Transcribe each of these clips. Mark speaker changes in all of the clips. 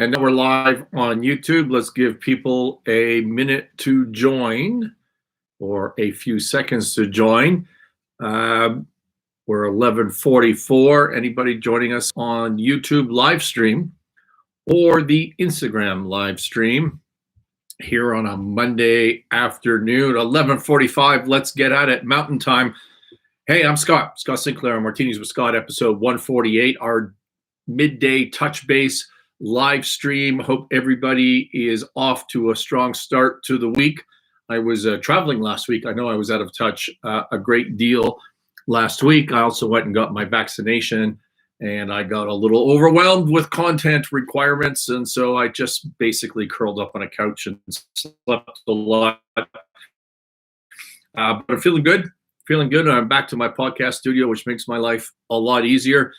Speaker 1: And now we're live on YouTube. Let's give people a minute to join, or a few seconds to join. We're 11:44. Anybody joining us on YouTube live stream or the Instagram live stream here on a Monday afternoon, 11:45. Let's get at it. Mountain time. Hey, I'm Scott Sinclair on Martinis with Scott, episode 148, our midday touch base live stream. Hope everybody is off to a strong start to the week. I was traveling last week. I know I was out of touch a great deal last week. I also went and got my vaccination, and I got a little overwhelmed with content requirements, and so I just basically curled up on a couch and slept a lot. But I'm feeling good. I'm back to my podcast studio, which makes my life a lot easier.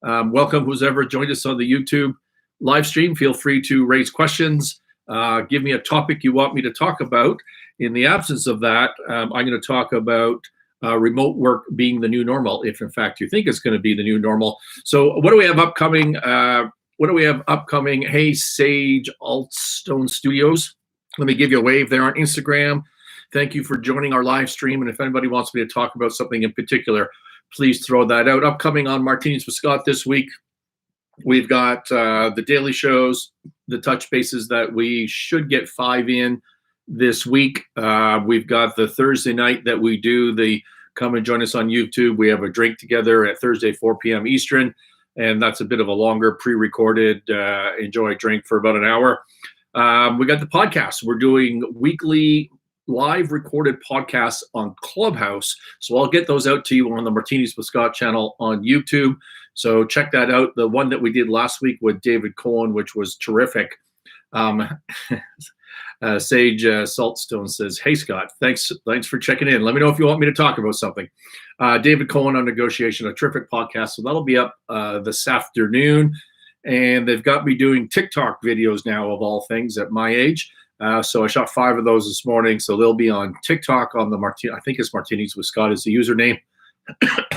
Speaker 1: Welcome, who's ever joined us on the YouTube live stream. Feel free to raise questions. Give me a topic you want me to talk about. In the absence of that, I'm going to talk about remote work being the new normal, if in fact you think it's going to be the new normal. So what do we have upcoming? Hey, Sage Altstone Studios. Let me give you a wave there on Instagram. Thank you for joining our live stream. And if anybody wants me to talk about something in particular, please throw that out. Upcoming on Martinis with Scott this week, we've got the daily shows, the touch bases that we should get 5 in this week. We've got the Thursday night that we do the come and join us on YouTube. We have a drink together at Thursday, 4 p.m. Eastern, and that's a bit of a longer pre-recorded enjoy a drink for about an hour. We got the podcast. We're doing weekly live recorded podcasts on Clubhouse. So I'll get those out to you on the Martinis with Scott channel on YouTube. So check that out. The one that we did last week with David Cohen, which was terrific. Sage Saltstone says, "Hey Scott, thanks for checking in. Let me know if you want me to talk about something." David Cohen on negotiation, a terrific podcast. So that'll be up this afternoon. And they've got me doing TikTok videos now, of all things, at my age. So I shot 5 of those this morning. So they'll be on TikTok on the I think it's Martinis with Scott is the username.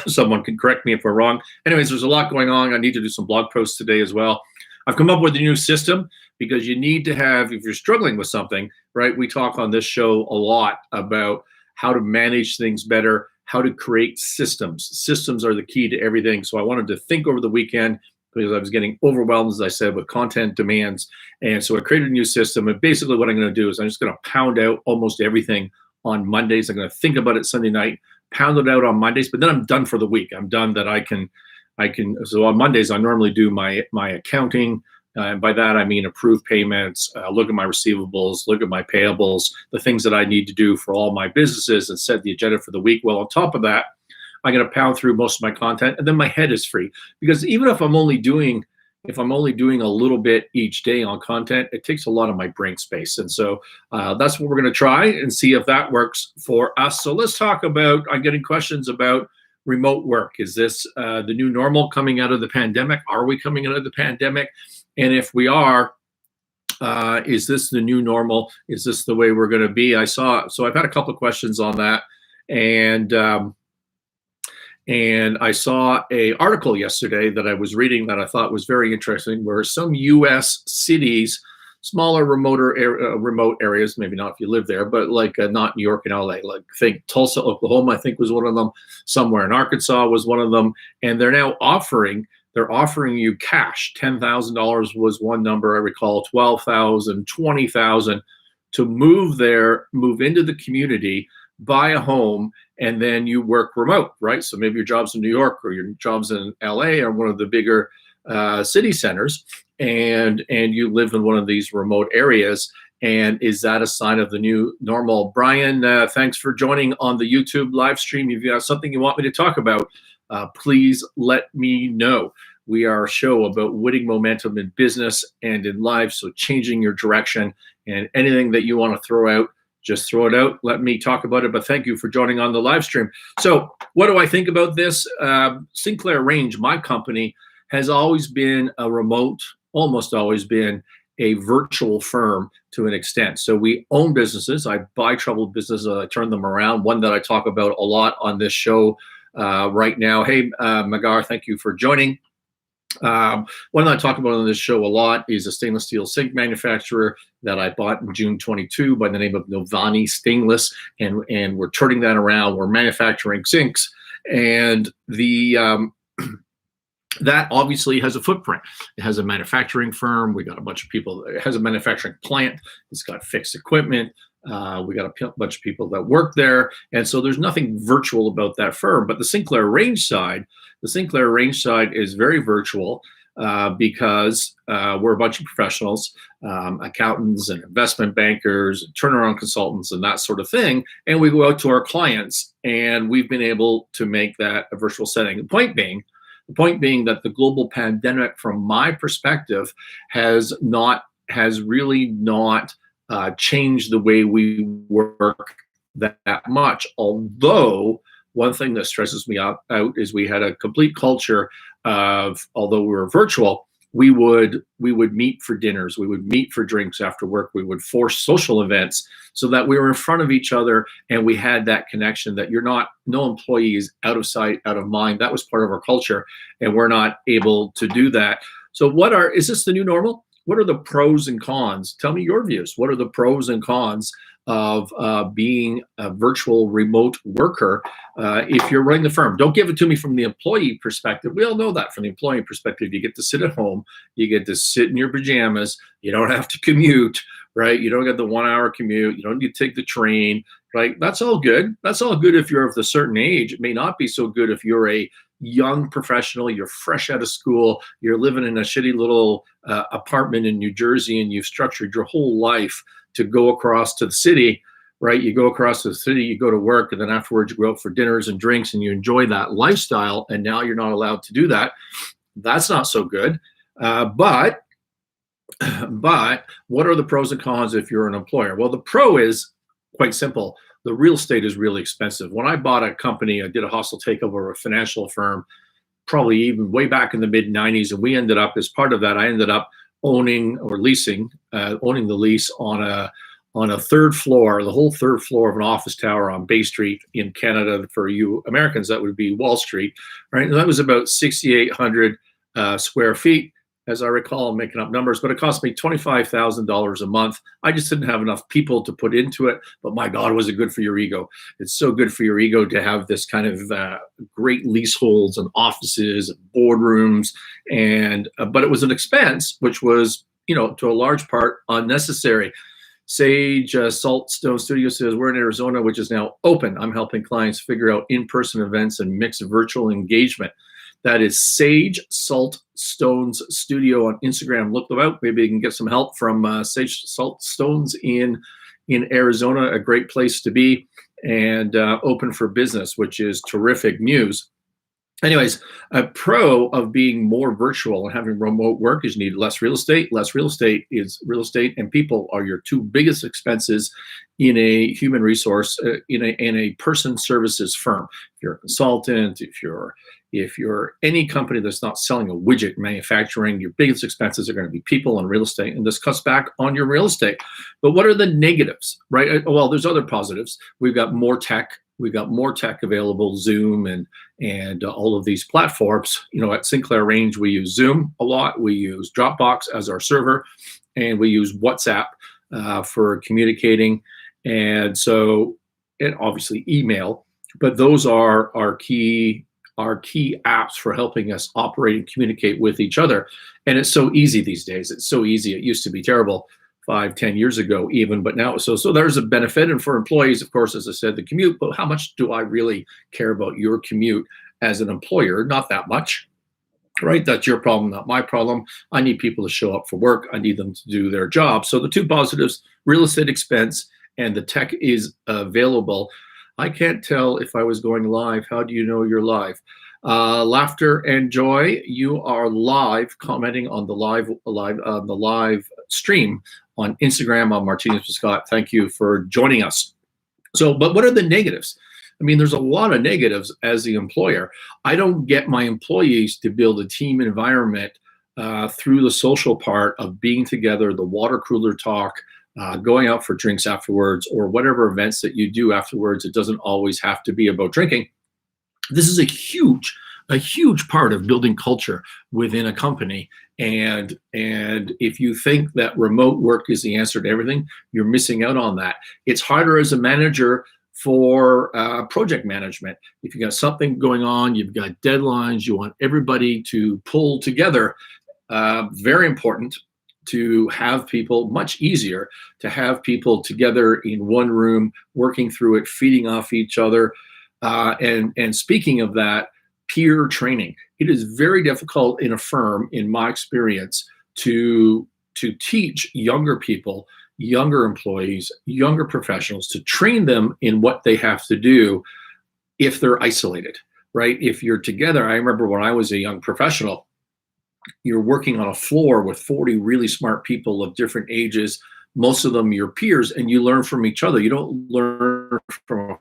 Speaker 1: Someone can correct me if we're wrong. Anyways, there's a lot going on. I need to do some blog posts today as well. I've come up with a new system because you need to have, if you're struggling with something, right? We talk on this show a lot about how to manage things better, how to create systems. Systems are the key to everything. So I wanted to think over the weekend because I was getting overwhelmed, as I said, with content demands. And so I created a new system. And basically what I'm going to do is I'm just going to pound out almost everything on Mondays. I'm going to think about it Sunday night, pound it out on Mondays, but then I'm done for the week. I'm done that I can, so on Mondays, I normally do my accounting. And by that, I mean approve payments, look at my receivables, look at my payables, the things that I need to do for all my businesses and set the agenda for the week. Well, on top of that, I'm going to pound through most of my content, and then my head is free. Because even if I'm only doing a little bit each day on content, it takes a lot of my brain space. And so that's what we're going to try and see if that works for us. So let's talk about, I'm getting questions about remote work. Is this the new normal coming out of the pandemic? Are we coming out of the pandemic? And if we are, is this the new normal? Is this the way we're going to be? So I've had a couple of questions on that. And I saw an article yesterday that I was reading that I thought was very interesting, where some U.S. cities, smaller, remote areas, maybe not if you live there, but like not New York and L.A., like think Tulsa, Oklahoma, I think was one of them. Somewhere in Arkansas was one of them. And they're now offering you cash. $10,000 was one number, I recall, $12,000, $20,000 to move into the community, buy a home, and then you work remote, right? So maybe your job's in New York or your job's in LA or one of the bigger city centers, and you live in one of these remote areas. And is that a sign of the new normal? Brian, thanks for joining on the YouTube live stream. If you have something you want me to talk about, please let me know. We are a show about winning momentum in business and in life, so changing your direction, and anything that you want to throw out, just throw it out. Let me talk about it, but thank you for joining on the live stream. So what do I think about this? Sinclair Range, my company, has always been almost always been a virtual firm to an extent. So we own businesses. I buy troubled businesses. I turn them around. One that I talk about a lot on this show right now. Hey, Magar, thank you for joining. One that I talk about on this show a lot is a stainless steel sink manufacturer that I bought in June 22 by the name of Novani Stainless, and we're turning that around. We're manufacturing sinks, and that obviously has a footprint. It has a manufacturing firm. We got a bunch of people. It has a manufacturing plant. It's got fixed equipment. We got a bunch of people that work there, and so there's nothing virtual about that firm. But the Sinclair Range side is very virtual because we're a bunch of professionals, accountants and investment bankers, turnaround consultants, and that sort of thing. And we go out to our clients, and we've been able to make that a virtual setting. The point being that the global pandemic, from my perspective, has really not changed the way we work that much. Although one thing that stresses me out is we had a complete culture of, although we were virtual, we would meet for dinners, we would meet for drinks after work, we would force social events so that we were in front of each other and we had that connection that no employee is out of sight, out of mind. That was part of our culture, and we're not able to do that. So is this the new normal? What are the pros and cons? Tell me your views. What are the pros and cons of being a virtual remote worker if you're running the firm? Don't give it to me from the employee perspective. We all know that from the employee perspective. You get to sit at home. You get to sit in your pajamas. You don't have to commute, right? You don't get the 1 hour commute. You don't need to take the train, right? That's all good. That's all good if you're of a certain age. It may not be so good if you're a young professional, you're fresh out of school, you're living in a shitty little apartment in New Jersey, and you've structured your whole life to go across to the city, right? You go across to the city, you go to work, and then afterwards you go out for dinners and drinks and you enjoy that lifestyle, and now you're not allowed to do that. That's not so good. But what are the pros and cons if you're an employer? Well, the pro is quite simple. The real estate is really expensive. When I bought a company, I did a hostile takeover of a financial firm, probably even way back in the mid 90s. And we ended up, as part of that, I ended up owning the lease on a third floor, the whole third floor of an office tower on Bay Street in Canada. For you Americans, that would be Wall Street, right? And that was about 6,800 square feet. As I recall, I'm making up numbers, but it cost me $25,000 a month. I just didn't have enough people to put into it, but my God, was it good for your ego. It's so good for your ego to have this kind of great leaseholds and offices and boardrooms, but it was an expense, which was, to a large part, unnecessary. Sage Saltstone Studio says, we're in Arizona, which is now open. I'm helping clients figure out in-person events and mix virtual engagement. That is Sage Saltstones Studio on Instagram. Look them out. Maybe you can get some help from Sage Saltstones in Arizona. A great place to be, and open for business, which is terrific news. Anyways, a pro of being more virtual and having remote work is you need less real estate. Less real estate and people are your two biggest expenses in a human resource, in a person services firm. If you're a consultant, if you're any company that's not selling a widget manufacturing, your biggest expenses are going to be people and real estate, and this cuts back on your real estate. But what are the negatives, right? Well, there's other positives. We've got more tech. We've got more tech available, Zoom and all of these platforms. At Sinclair Range, we use Zoom a lot. We use Dropbox as our server, and we use WhatsApp for communicating. And obviously email, but those are our key apps for helping us operate and communicate with each other. And it's so easy these days. It's so easy. It used to be terrible 5-10 years ago even, but now so there's a benefit. And for employees, of course, as I said, the commute. But how much do I really care about your commute as an employer? Not that much, right? That's your problem, not my problem. I need people to show up for work. I need them to do their job. So the two positives: real estate expense, and the tech is available. I can't tell if I was going live. How do you know you're live? Laughter and Joy, you are live, commenting on the live stream on Instagram. I'm Martinez with Scott. Thank you for joining us. So, but what are the negatives? I mean, there's a lot of negatives as the employer. I don't get my employees to build a team environment through the social part of being together, the water cooler talk, going out for drinks afterwards, or whatever events that you do afterwards. It doesn't always have to be about drinking. This is a huge a huge part of building culture within a company. And if you think that remote work is the answer to everything, you're missing out on that. It's harder as a manager for project management. If you got something going on, you've got deadlines, you want everybody to pull together. Very important to have people, much easier to have people together in one room, working through it, feeding off each other. And speaking of that, peer training. It is very difficult in a firm, in my experience, to teach younger people, younger employees, younger professionals, to train them in what they have to do if they're isolated, right? If you're together, I remember when I was a young professional, you're working on a floor with 40 really smart people of different ages, most of them your peers, and you learn from each other. You don't learn from a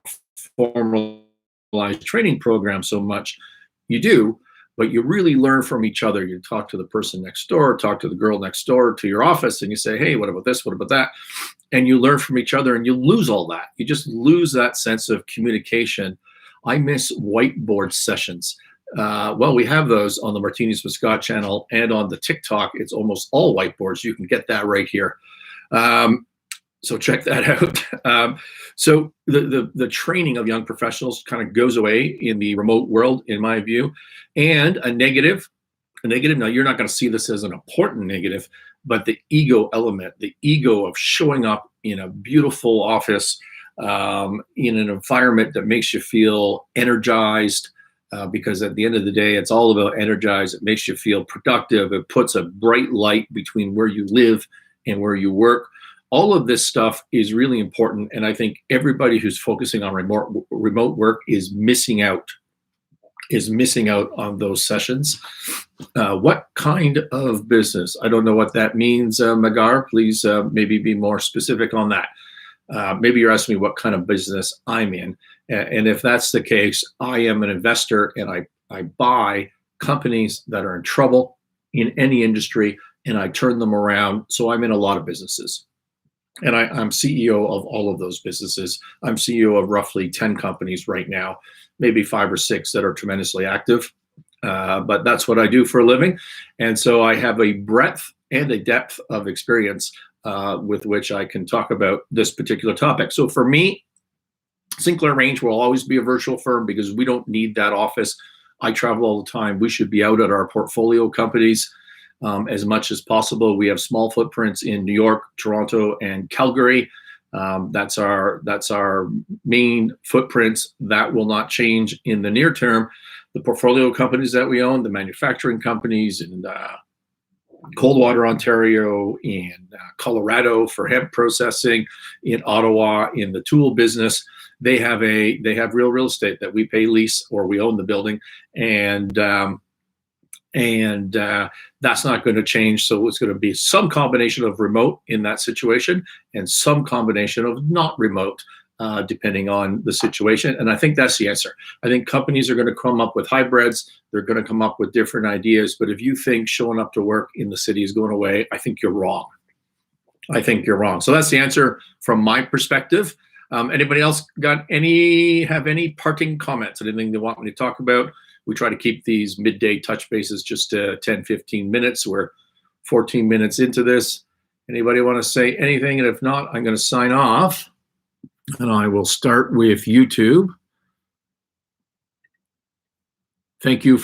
Speaker 1: formalized training program so much. You do, but you really learn from each other. You talk to the person next door, talk to the girl next door to your office, and you say, hey, what about this? What about that? And you learn from each other, and you lose all that. You just lose that sense of communication. I miss whiteboard sessions. Well, we have those on the Martinis with Scott channel, and on the TikTok, it's almost all whiteboards. You can get that right here. So check that out. So the training of young professionals kind of goes away in the remote world, in my view. And a negative, now you're not going to see this as an important negative, but the ego element, the ego of showing up in a beautiful office, in an environment that makes you feel energized, because at the end of the day, it's all about energize. It makes you feel productive. It puts a bright light between where you live and where you work. All of this stuff is really important, and I think everybody who's focusing on remote work is missing out on those sessions. What kind of business? I don't know what that means, Magar. Please maybe be more specific on that. Maybe you're asking me what kind of business I'm in. And if that's the case, I am an investor, and I buy companies that are in trouble in any industry, and I turn them around. So I'm in a lot of businesses. And I'm CEO of all of those businesses. I'm CEO of roughly 10 companies right now, maybe 5 or 6 that are tremendously active. But that's what I do for a living. And so I have a breadth and a depth of experience with which I can talk about this particular topic. So for me, Sinclair Range will always be a virtual firm because we don't need that office. I travel all the time. We should be out at our portfolio companies as much as possible. We have small footprints in New York, Toronto, and Calgary. That's our main footprints. That will not change in the near term. The portfolio companies that we own, the manufacturing companies in Coldwater, Ontario, in Colorado for hemp processing, in Ottawa, in the tool business, they have real estate that we pay lease or we own the building, and that's not going to change. So it's going to be some combination of remote in that situation and some combination of not remote, depending on the situation. And I think that's the answer. I think companies are going to come up with hybrids. They're going to come up with different ideas. But if you think showing up to work in the city is going away, I think you're wrong. So that's the answer from my perspective. Anybody else have any parting comments? Anything they want me to talk about? We try to keep these midday touch bases just 10, 15 minutes. We're 14 minutes into this. Anybody want to say anything? And if not, I'm going to sign off. And I will start with YouTube. Thank you.